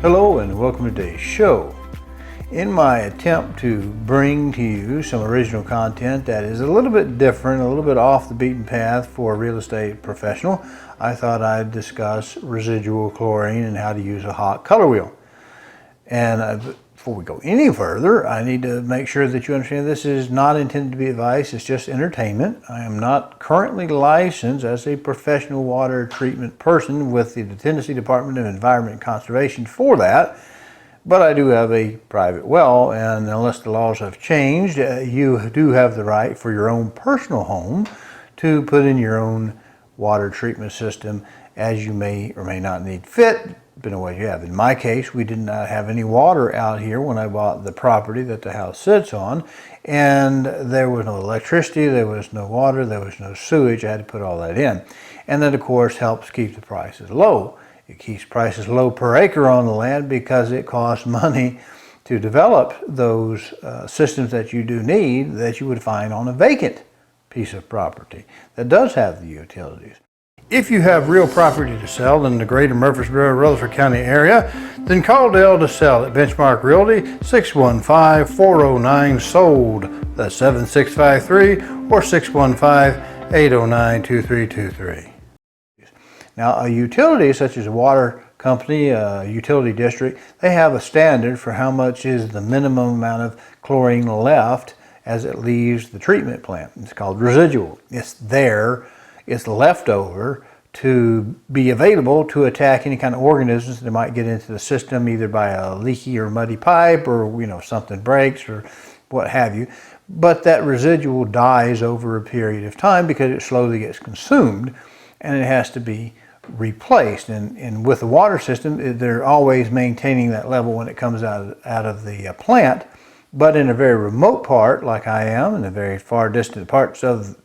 Hello and welcome to today's show. In my attempt to bring to you some original content that is a little bit different, a little bit off the beaten path for a real estate professional, I thought I'd discuss residual chlorine and how to use a hot color wheel. And before we go any further, I need to make sure that you understand this is not intended to be advice, it's just entertainment. I am not currently licensed as a professional water treatment person with the Tennessee Department of Environment and Conservation for that, but I do have a private well, and unless the laws have changed, you do have the right for your own personal home to put in your own water treatment system as you may or may not need fit, depending on what you have. In my case, we did not have any water out here when I bought the property that the house sits on, and there was no electricity, there was no water, there was no sewage. I had to put all that in. And that, of course, helps keep the prices low. It keeps prices low per acre on the land because it costs money to develop those systems that you do need that you would find on a vacant piece of property that does have the utilities. If you have real property to sell in the greater Murfreesboro, Rutherford County area, then call Dale to sell at Benchmark Realty, 615-409-SOLD. That's 7653 or 615-809-2323. Now, a utility such as a water company, a utility district, they have a standard for how much is the minimum amount of chlorine left as it leaves the treatment plant. It's called residual. It's there. It's leftover to be available to attack any kind of organisms that might get into the system, either by a leaky or muddy pipe, or something breaks or what have you. But that residual dies over a period of time because it slowly gets consumed and it has to be replaced. And with the water system, they're always maintaining that level when it comes out of the plant. But in a very remote part, like I am, in the very far distant parts of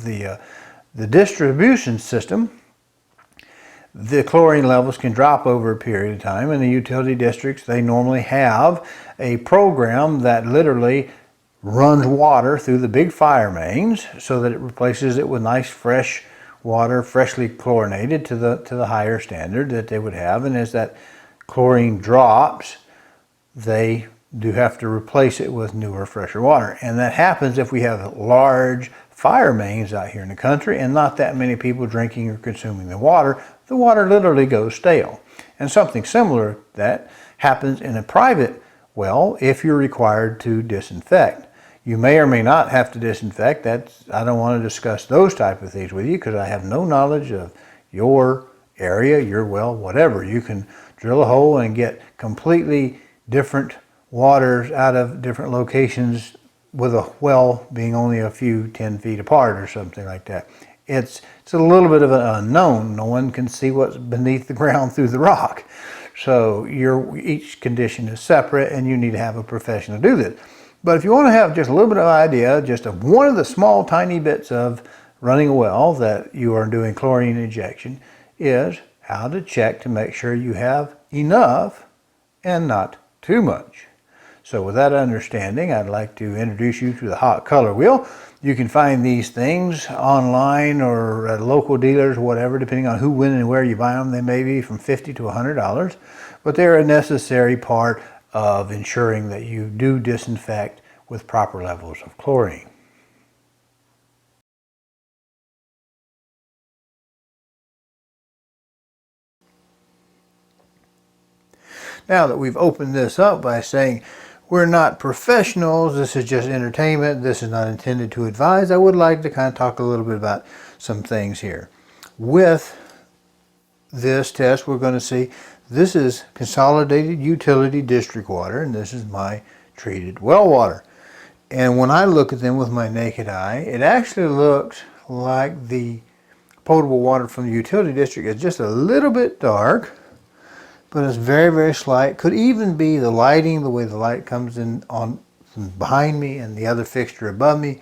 the distribution system, the chlorine levels can drop over a period of time. In the utility districts, they normally have a program that literally runs water through the big fire mains so that it replaces it with nice fresh water, freshly chlorinated to the higher standard that they would have. And as that chlorine drops, they do have to replace it with newer, fresher water. And that happens if we have large fire mains out here in the country and not that many people drinking or consuming the water. The water literally goes stale. And something similar that happens in a private well if you're required to disinfect. You may or may not have to disinfect. I don't want to discuss those type of things with you because I have no knowledge of your area, your well, whatever. You can drill a hole and get completely different waters out of different locations with a well being only a few 10 feet apart or something like that. It's a little bit of an unknown. No one can see what's beneath the ground through the rock. So each condition is separate and you need to have a professional do this. But if you want to have just a little bit of idea, just of one of the small tiny bits of running a well that you are doing chlorine injection, is how to check to make sure you have enough and not too much. So with that understanding, I'd like to introduce you to the hot color wheel. You can find these things online or at local dealers, whatever, depending on who, when, and where you buy them. They may be from $50 to $100, but they're a necessary part of ensuring that you do disinfect with proper levels of chlorine. Now that we've opened this up by saying we're not professionals, this is just entertainment, this is not intended to advise, I would like to kind of talk a little bit about some things here. With this test, we're going to see this is consolidated utility district water, and this is my treated well water. And when I look at them with my naked eye, it actually looks like the potable water from the utility district is just a little bit dark, but it's very, very slight. Could even be the lighting, the way the light comes in on behind me and the other fixture above me,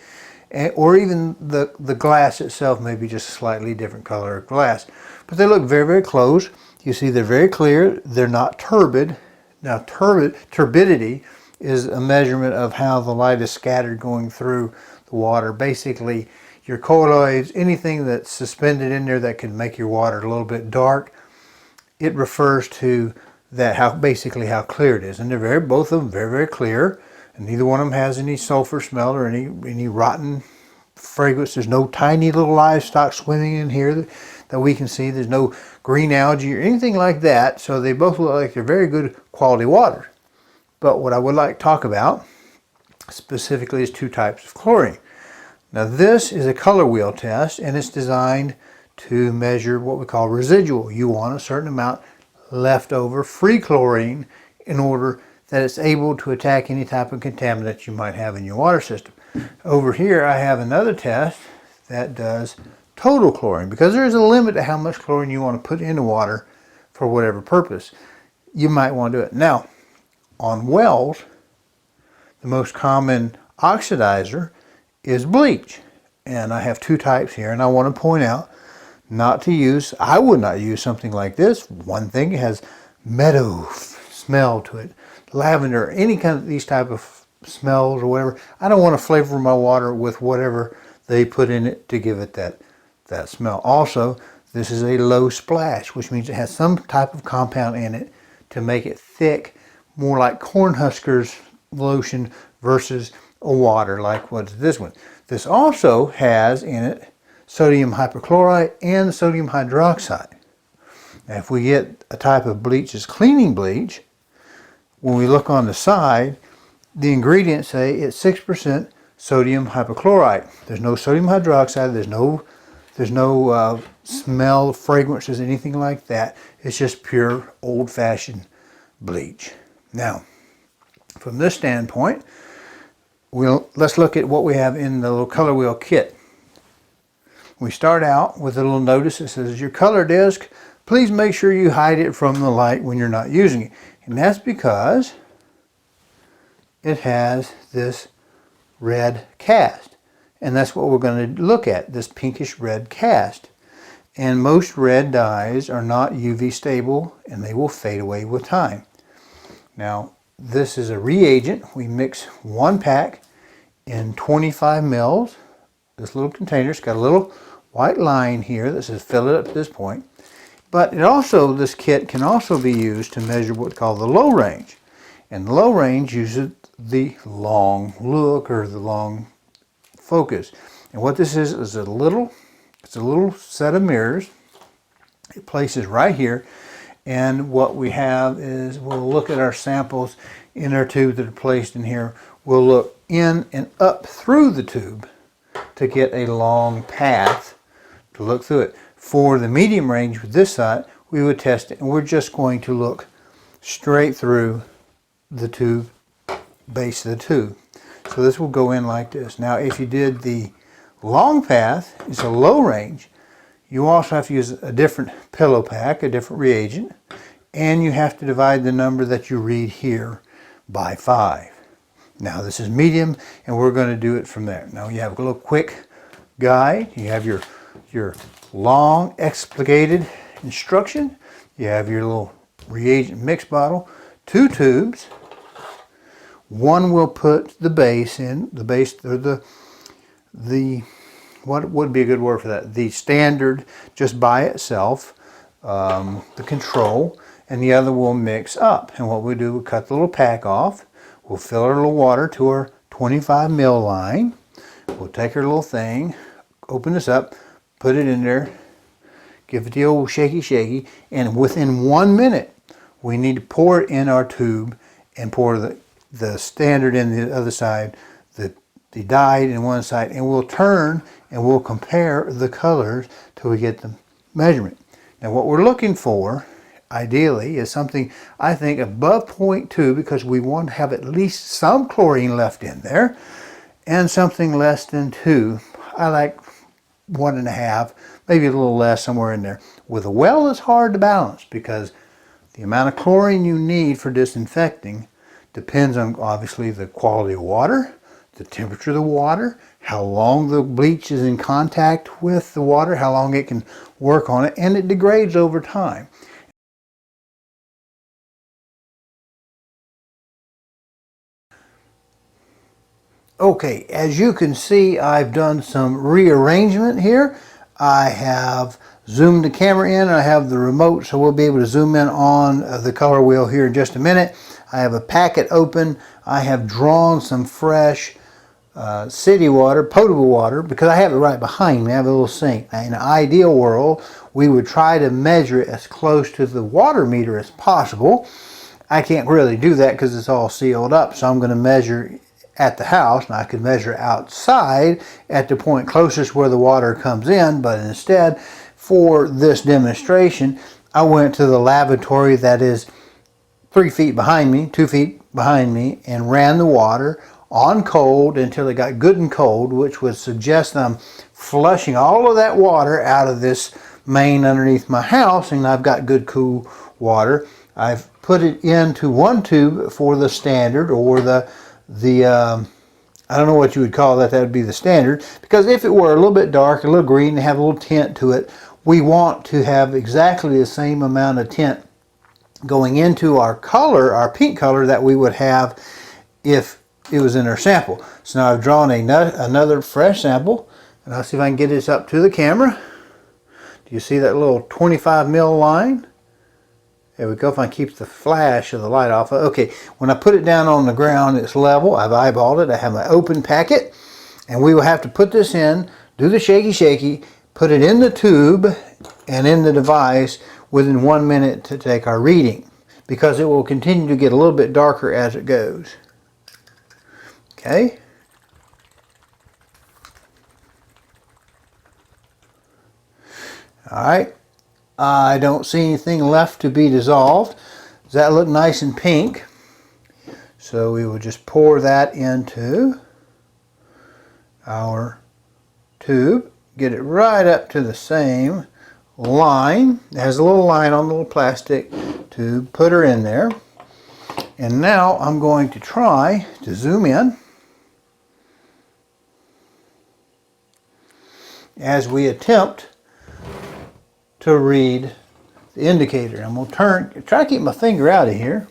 or even the glass itself may be just a slightly different color of glass. But they look very, very close. You see they're very clear. They're not turbid. Now turbidity is a measurement of how the light is scattered going through the water. Basically, your colloids, anything that's suspended in there that can make your water a little bit dark, it refers to that basically how clear it is. And they're both of them very clear, and neither one of them has any sulfur smell or any rotten fragrance. There's no tiny little livestock swimming in here that we can see. There's no green algae or anything like that. So they both look like they're very good quality water. But what I would like to talk about specifically is two types of chlorine. Now this is a color wheel test, and it's designed to measure what we call residual. You want a certain amount left over free chlorine in order that it's able to attack any type of contaminant you might have in your water system. Over here I have another test that does total chlorine, because there is a limit to how much chlorine you want to put into water for whatever purpose. You might want to do it. Now, on wells, the most common oxidizer is bleach. And I have two types here, and I want to point out I would not use something like this. One thing, it has meadow smell to it, lavender, any kind of these type of smells or whatever. I don't want to flavor my water with whatever they put in it to give it that smell. Also, this is a low splash, which means it has some type of compound in it to make it thick, more like Cornhuskers lotion versus a water like what's this one. This also has in it sodium hypochlorite and sodium hydroxide. Now, if we get a type of bleach as cleaning bleach, when we look on the side, the ingredients say it's 6% sodium hypochlorite. There's no sodium hydroxide. There's no smell, fragrances, anything like that. It's just pure old-fashioned bleach. Now, from this standpoint, let's look at what we have in the little color wheel kit. We start out with a little notice that says, your color disc, please make sure you hide it from the light when you're not using it. And that's because it has this red cast. And that's what we're going to look at, this pinkish red cast. And most red dyes are not UV stable, and they will fade away with time. Now, this is a reagent. We mix one pack in 25 mils. This little container's got a little white line here that says fill it up to this point. But this kit can also be used to measure what's called the low range. And the low range uses the long look or the long focus. And what this is a little set of mirrors. It places right here. And what we have is we'll look at our samples in our tube that are placed in here. We'll look in and up through the tube to get a long path to look through it. For the medium range with this side, we would test it, and we're just going to look straight through the tube, base of the tube. So this will go in like this. Now, if you did the long path, it's a low range. You also have to use a different pillow pack, a different reagent, and you have to divide the number that you read here by 5. Now this is medium, and we're going to do it from there. Now you have a little quick guide. You have your long explicated instruction. You have your little reagent mix bottle, 2 tubes. One will put the base in, the base, or the what would be a good word for that? The standard just by itself, the control, and the other will mix up. And what we do, we cut the little pack off. We'll fill our little water to our 25 mil line. We'll take our little thing, open this up, put it in there, give it the old shaky, and within 1 minute, we need to pour it in our tube and pour the standard in the other side, the dyed in one side, and we'll turn and we'll compare the colors till we get the measurement. Now what we're looking for, ideally, is something, I think, above 0.2, because we want to have at least some chlorine left in there, and something less than 2. I like 1.5, maybe a little less, somewhere in there. With a well, it's hard to balance because the amount of chlorine you need for disinfecting depends on, obviously, the quality of water, the temperature of the water, how long the bleach is in contact with the water, how long it can work on it, and it degrades over time. Okay, as you can see, I've done some rearrangement here. I have zoom the camera in. I have the remote, so we'll be able to zoom in on the color wheel here in just a minute. I have a packet open. I have drawn some fresh city water, potable water, because I have it right behind me. I have a little sink. Now, in an ideal world, we would try to measure it as close to the water meter as possible. I can't really do that because it's all sealed up, so I'm going to measure at the house, and I could measure outside at the point closest where the water comes in, but instead, for this demonstration, I went to the lavatory that is 3 feet behind me, 2 feet behind me, and ran the water on cold until it got good and cold, which would suggest I'm flushing all of that water out of this main underneath my house, and I've got good cool water. I've put it into one tube for the standard, or the I don't know what you would call that. That would be the standard, because if it were a little bit dark, a little green, and have a little tint to it, we want to have exactly the same amount of tint going into our color, our pink color, that we would have if it was in our sample. So now I've drawn another fresh sample, and I'll see if I can get this up to the camera. Do you see that little 25 mil line? There we go. If I keep the flash of the light off. Okay, when I put it down on the ground, it's level. I've eyeballed it. I have my open packet, and we will have to put this in, do the shaky, put it in the tube and in the device within 1 minute to take our reading, because it will continue to get a little bit darker as it goes. Okay. All right. I don't see anything left to be dissolved. Does that look nice and pink? So we will just pour that into our tube. Get it right up to the same line. It has a little line on the little plastic tube. Put her in there. And now I'm going to try to zoom in as we attempt to read the indicator. I'm going to try to keep my finger out of here.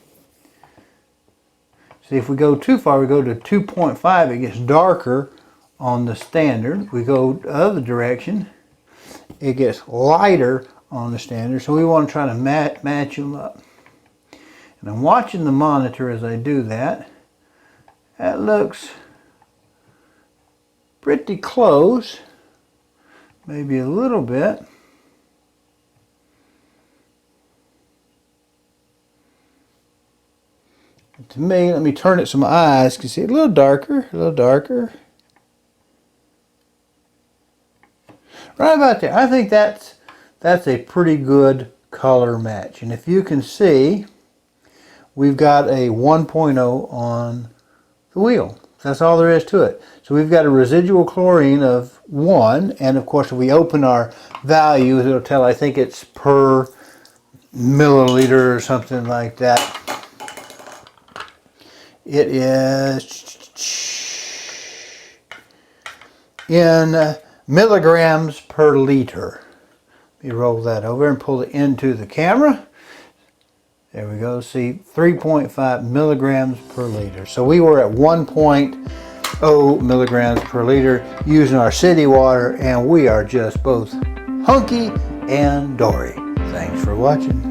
See, if we go too far, we go to 2.5, it gets darker on the standard. We go the other direction, it gets lighter on the standard. So we want to try to match them up. And I'm watching the monitor as I do that. That looks pretty close, maybe a little bit. To me, let me turn it so my eyes can see it a little darker, a little darker. Right about there. I think that's a pretty good color match. And if you can see, we've got a 1.0 on the wheel. That's all there is to it. So we've got a residual chlorine of 1, and of course if we open our values, it'll tell, I think it's per milliliter or something like that. It is in milligrams per liter. Let me roll that over and pull it into the camera. There we go. See, 3.5 milligrams per liter. So we were at 1.0 milligrams per liter using our city water, and we are just both hunky and dory. Thanks for watching.